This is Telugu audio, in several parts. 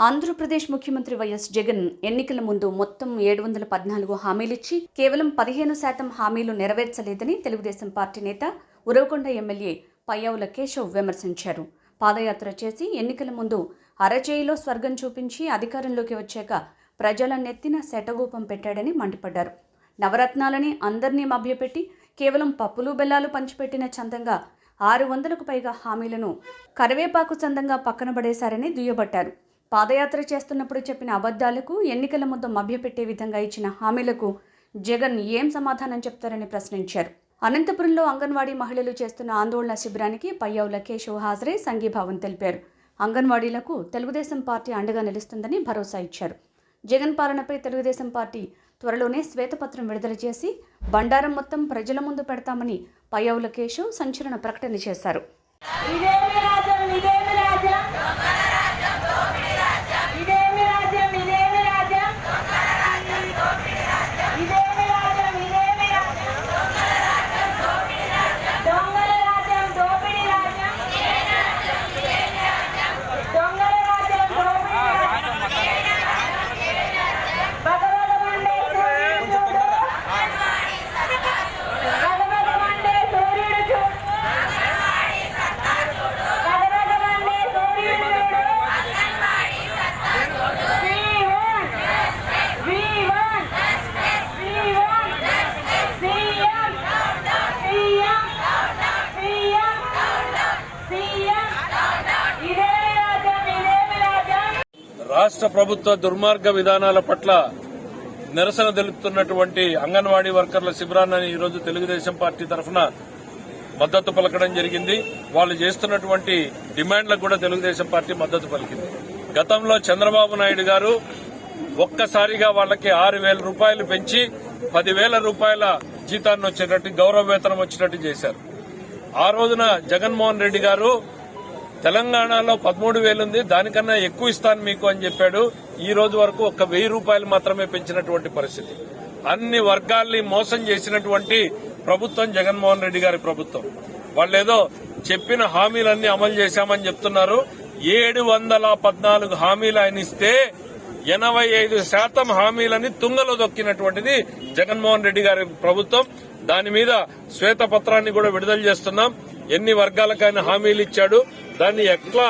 ఆంధ్రప్రదేశ్ ముఖ్యమంత్రి వైఎస్ జగన్ ఎన్నికల ముందు మొత్తం 714 హామీలిచ్చి కేవలం 15% హామీలు నెరవేర్చలేదని తెలుగుదేశం పార్టీ నేత ఉరవకొండ ఎమ్మెల్యే పయ్యావుల కేశవ్ విమర్శించారు. పాదయాత్ర చేసి ఎన్నికల ముందు అరచేయిలో స్వర్గం చూపించి అధికారంలోకి వచ్చాక ప్రజల నెత్తిన శటగూపం పెట్టాడని మండిపడ్డారు. నవరత్నాలని అందరినీ మభ్యపెట్టి కేవలం పప్పులు బెల్లాలు పంచిపెట్టిన చందంగా 600కు పైగా హామీలను కరివేపాకు చందంగా పక్కన పడేశారని దుయ్యబట్టారు. పాదయాత్ర చేస్తున్నప్పుడు చెప్పిన అబద్ధాలకు, ఎన్నికల ముందు మభ్యపెట్టే విధంగా ఇచ్చిన హామీలకు జగన్ ఏం సమాధానం చెప్తారని ప్రశ్నించారు. అనంతపురంలో అంగన్వాడీ మహిళలు చేస్తున్న ఆందోళన శిబిరానికి పయ్యావుల కేశవ్ హాజరై సంఘీభావం తెలిపారు. అంగన్వాడీలకు తెలుగుదేశం పార్టీ అండగా నిలుస్తుందని భరోసా ఇచ్చారు. జగన్ పాలనపై తెలుగుదేశం పార్టీ త్వరలోనే శ్వేతపత్రం విడుదల చేసి బండారం మొత్తం ప్రజల ముందు పెడతామని పయ్యావుల కేశవ్ సంచలన ప్రకటన చేశారు. రాష్ట్ర ప్రభుత్వ దుర్మార్గ విధానాల పట్ల నిరసన తెలుపుతున్నటువంటి అంగన్వాడీ వర్కర్ల శిబిరాన్ని ఈరోజు తెలుగుదేశం పార్టీ తరఫున మద్దతు పలకడం జరిగింది. వాళ్ళు చేస్తున్నటువంటి డిమాండ్లకు కూడా తెలుగుదేశం పార్టీ మద్దతు పలికింది. గతంలో చంద్రబాబు నాయుడు గారు ఒక్కసారిగా వాళ్ళకి 6,000 రూపాయలు పెంచి 10,000 రూపాయల జీతాన్ని వచ్చేటట్టు, గౌరవ వేతనం వచ్చేటట్టు చేశారు. ఆ రోజున జగన్మోహన్ రెడ్డి గారు తెలంగాణలో 13,000 ఉంది, దానికన్నా ఎక్కువ ఇస్తాను మీకు అని చెప్పాడు. ఈ రోజు వరకు ఒక్క 1,000 రూపాయలు మాత్రమే పెంచినటువంటి పరిస్థితి. అన్ని వర్గాల్ని మోసం చేసినటువంటి ప్రభుత్వం జగన్మోహన్ రెడ్డి గారి ప్రభుత్వం. వాళ్ళేదో చెప్పిన హామీలన్నీ అమలు చేశామని చెప్తున్నారు. 714 హామీలు ఆయన ఇస్తే 85% హామీలని తుంగలో దొక్కినటువంటిది జగన్మోహన్ రెడ్డి గారి ప్రభుత్వం. దాని మీద శ్వేతపత్రాన్ని కూడా విడుదల చేస్తున్నాం. ఎన్ని వర్గాలకైనా హామీలు ఇచ్చాడు, దాన్ని ఎట్లా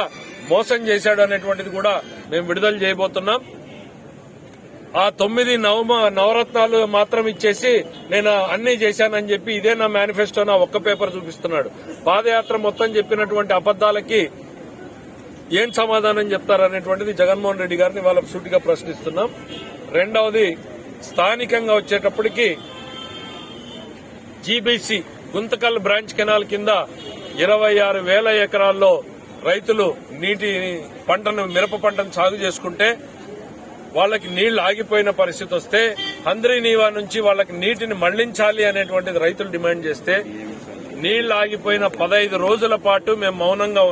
మోసం చేశాడు అనేటువంటిది కూడా మేము విడుదల చేయబోతున్నాం. ఆ 9 నవరత్నాలు మాత్రం ఇచ్చేసి నేను అన్ని చేశానని చెప్పి ఇదే నా మేనిఫెస్టో ఒక్క పేపర్ చూపిస్తున్నాడు. పాదయాత్ర మొత్తం చెప్పినటువంటి అబద్దాలకి ఏం సమాధానం చెప్తారనేటువంటిది జగన్మోహన్ రెడ్డి గారిని వాళ్ళ సూటిగా ప్రశ్నిస్తున్నాం. రెండవది, స్థానికంగా వచ్చేటప్పటికి జీబీసీ గుంతకల్ బ్రాంచ్ కెనాల్ కింద 26,000 ఎకరాల్లో రైతులు మిరప పంటను సాగు చేసుకుంటే వాళ్ళకి నీళ్లు ఆగిపోయిన పరిస్థితి వస్తే హంద్రీనీవా నుంచి వాళ్ళకి నీటిని మళ్లించాలి అనేటువంటిది రైతులు డిమాండ్ చేస్తే నీళ్లు ఆగిపోయిన 15 రోజుల పాటు మేము మౌనంగా ఉన్నాం.